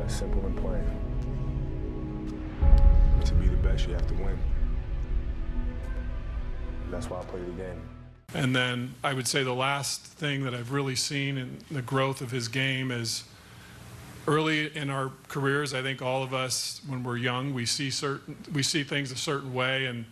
simple and plain. To be the best, you have to win. That's why I play the game. And then I would say the last thing that I've really seen in the growth of his game is early in our careers. I think all of us, when we're young, we see things a certain way, and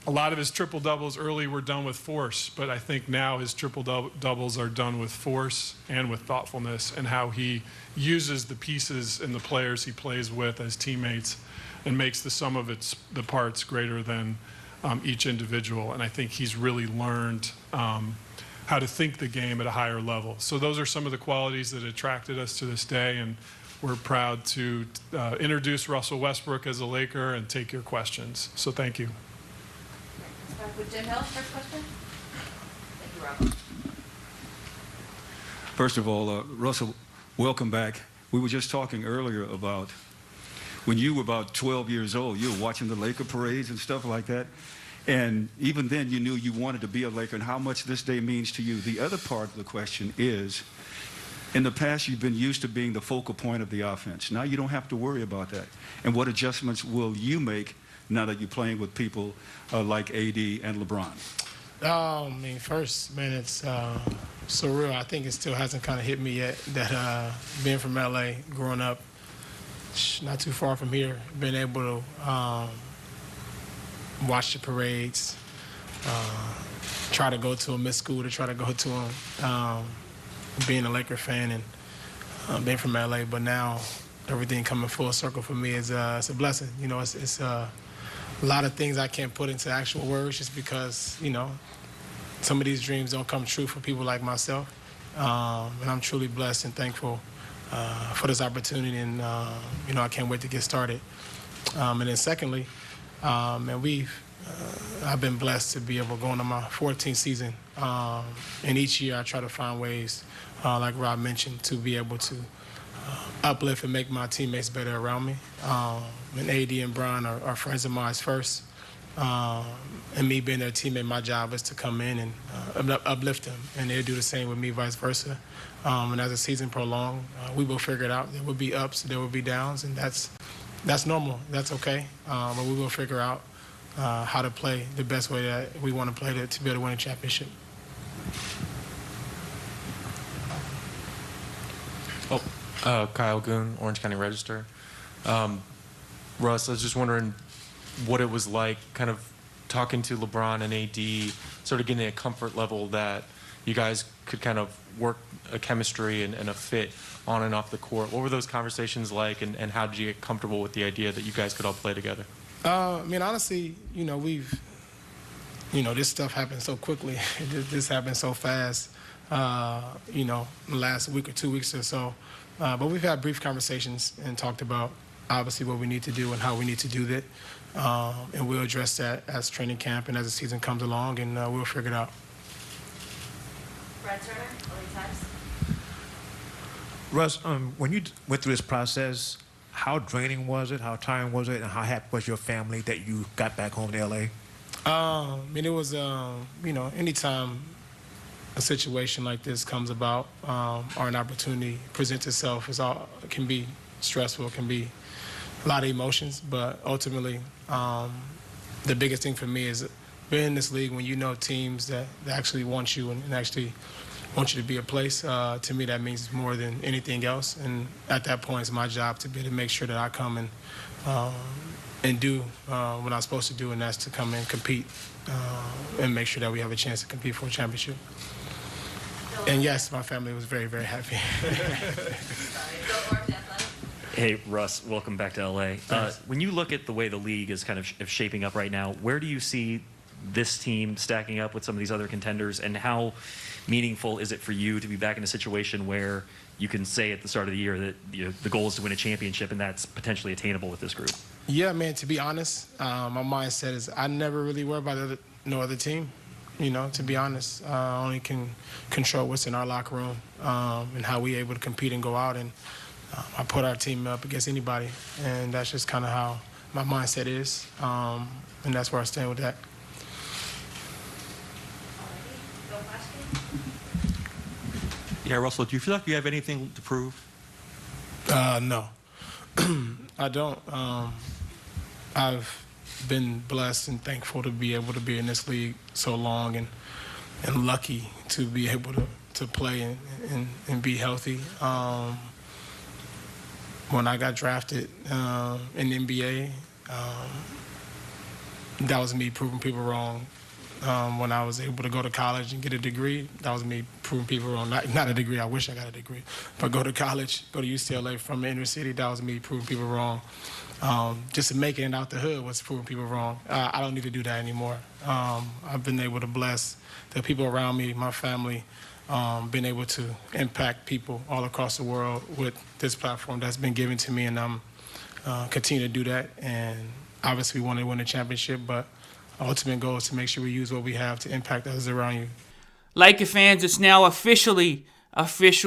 a lot of his triple doubles early were done with force, but I think now his triple doubles are done with force and with thoughtfulness, and how he uses the pieces and the players he plays with as teammates and makes the sum of the parts greater than each individual. And I think he's really learned how to think the game at a higher level. So those are some of the qualities that attracted us to this day, and we're proud to introduce Russell Westbrook as a Laker and take your questions. So thank you. Start with Jim Hill, first question. Thank you, Rob. First of all, Russell, welcome back. We were just talking earlier about when you were about 12 years old, you were watching the Laker parades and stuff like that. And even then, you knew you wanted to be a Laker, and how much this day means to you. The other part of the question is, in the past, you've been used to being the focal point of the offense. Now you don't have to worry about that. And what adjustments will you make now that you're playing with people like AD and LeBron? I mean, first, man, it's surreal. I think it still hasn't kind of hit me yet that being from LA, growing up, not too far from here, being able to watch the parades, try to go to them, miss school to try to go to them, being a Laker fan and being from LA, but now everything coming full circle for me is it's a blessing. You know, it's a lot of things I can't put into actual words just because, you know, some of these dreams don't come true for people like myself. And I'm truly blessed and thankful for this opportunity, and you know, I can't wait to get started. And then secondly, and I've been blessed to be able to go into my 14th season. And each year I try to find ways, like Rob mentioned, to be able to uplift and make my teammates better around me. And AD and Brian are friends of mine first. And me being their teammate, my job is to come in and uplift them. And they'll do the same with me, vice versa. And as the season prolongs, we will figure it out. There will be ups, there will be downs, and that's normal. That's okay. But we will figure out how to play the best way that we want to play to be able to win a championship. Kyle Goon, Orange County Register. Russ, I was just wondering what it was like kind of talking to LeBron and AD, sort of getting a comfort level that you guys could kind of work a chemistry and a fit on and off the court. What were those conversations like, and how did you get comfortable with the idea that you guys could all play together? I mean, honestly, you know, this stuff happened so quickly. This happened so fast, you know, the last week or 2 weeks or so. But we've had brief conversations and talked about, obviously, what we need to do and how we need to do that. And we'll address that as training camp and as the season comes along, and we'll figure it out. Brad Turner, LA Times. Russ, when you went through this process, how draining was it? How tiring was it? And how happy was your family that you got back home to L.A.? I mean, it was, you know, anytime a situation like this comes about or an opportunity presents itself, it can be stressful, it can be a lot of emotions, but ultimately the biggest thing for me is being in this league when you know teams that actually want you and actually want you to be a place. To me, that means more than anything else. And at that point, it's my job to be able to make sure that I come and do what I'm supposed to do, and that's to come and compete and make sure that we have a chance to compete for a championship. And yes, my family was very, very happy. Hey, Russ, welcome back to L.A. When you look at the way the league is kind of shaping up right now, where do you see this team stacking up with some of these other contenders, and how meaningful is it for you to be back in a situation where you can say at the start of the year that the goal is to win a championship, and that's potentially attainable with this group? Yeah, man, to be honest, my mindset is I never really worry about no other team. You know, to be honest, I only can control what's in our locker room and how we're able to compete and go out. And I put our team up against anybody, and that's just kind of how my mindset is, and that's where I stand with that. Yeah, Russell, do you feel like you have anything to prove? No. I don't. I've been blessed and thankful to be able to be in this league so long, and lucky to be able to play and be healthy. When I got drafted in the NBA, that was me proving people wrong. When I was able to go to college and get a degree, that was me proving people wrong. Not a degree, I wish I got a degree. But go to college, go to UCLA from the inner city, that was me proving people wrong. Just making it out the hood was proving people wrong. I don't need to do that anymore. I've been able to bless the people around me, my family, been able to impact people all across the world with this platform that's been given to me, and I'm continue to do that. And obviously we want to win a championship, but our ultimate goal is to make sure we use what we have to impact others around you. Laker fans, it's now official.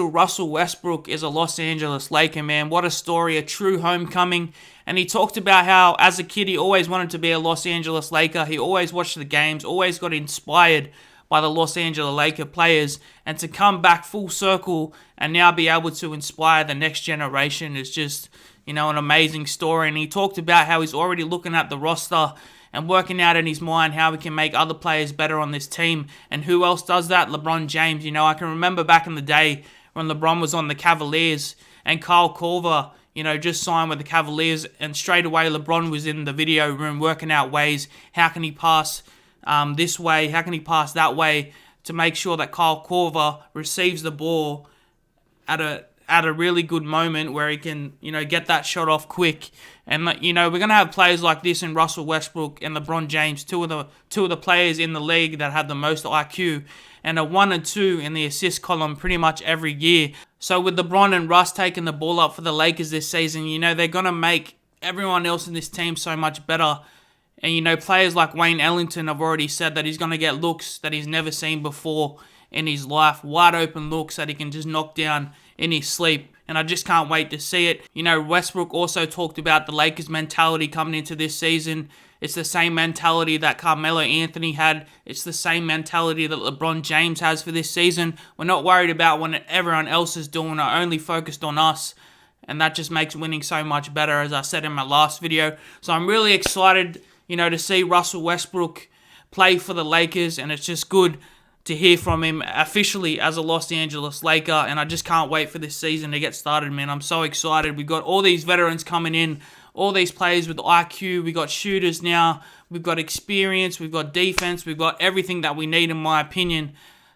Russell Westbrook is a Los Angeles Laker, man. What a story, a true homecoming. And he talked about how, as a kid, he always wanted to be a Los Angeles Laker. He always watched the games, always got inspired by the Los Angeles Laker players. And to come back full circle and now be able to inspire the next generation is just, an amazing story. And he talked about how he's already looking at the roster and working out in his mind how we can make other players better on this team. And who else does that? LeBron James. I can remember back in the day when LeBron was on the Cavaliers and Kyle Korver, just signed with the Cavaliers, and straight away LeBron was in the video room working out ways. How can he pass this way? How can he pass that way to make sure that Kyle Korver receives the ball at a really good moment where he can, get that shot off quick. And, we're going to have players like this in Russell Westbrook and LeBron James, two of the players in the league that have the most IQ, and a 1 and 2 in the assist column pretty much every year. So with LeBron and Russ taking the ball up for the Lakers this season, they're going to make everyone else in this team so much better. And, players like Wayne Ellington have already said that he's going to get looks that he's never seen before in his life, wide open looks that he can just knock down in his sleep. And I just can't wait to see it. Westbrook also talked about the Lakers' mentality coming into this season. It's the same mentality that Carmelo Anthony had. It's the same mentality that LeBron James has for this season. We're not worried about what everyone else is doing. We're only focused on us. And that just makes winning so much better, as I said in my last video. So I'm really excited, to see Russell Westbrook play for the Lakers. And it's just good to hear from him officially as a Los Angeles Laker, and I just can't wait for this season to get started, man. I'm so excited. We've got all these veterans coming in, all these players with IQ. We've got shooters now. We've got experience. We've got defense. We've got everything that we need, in my opinion,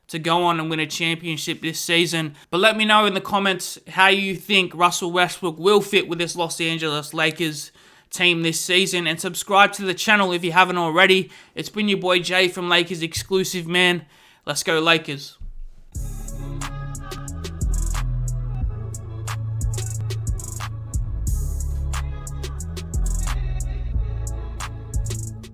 to go on and win a championship this season. But let me know in the comments how you think Russell Westbrook will fit with this Los Angeles Lakers team this season, and subscribe to the channel if you haven't already. It's been your boy Jay from Lakers Exclusive, man. Let's go Lakers.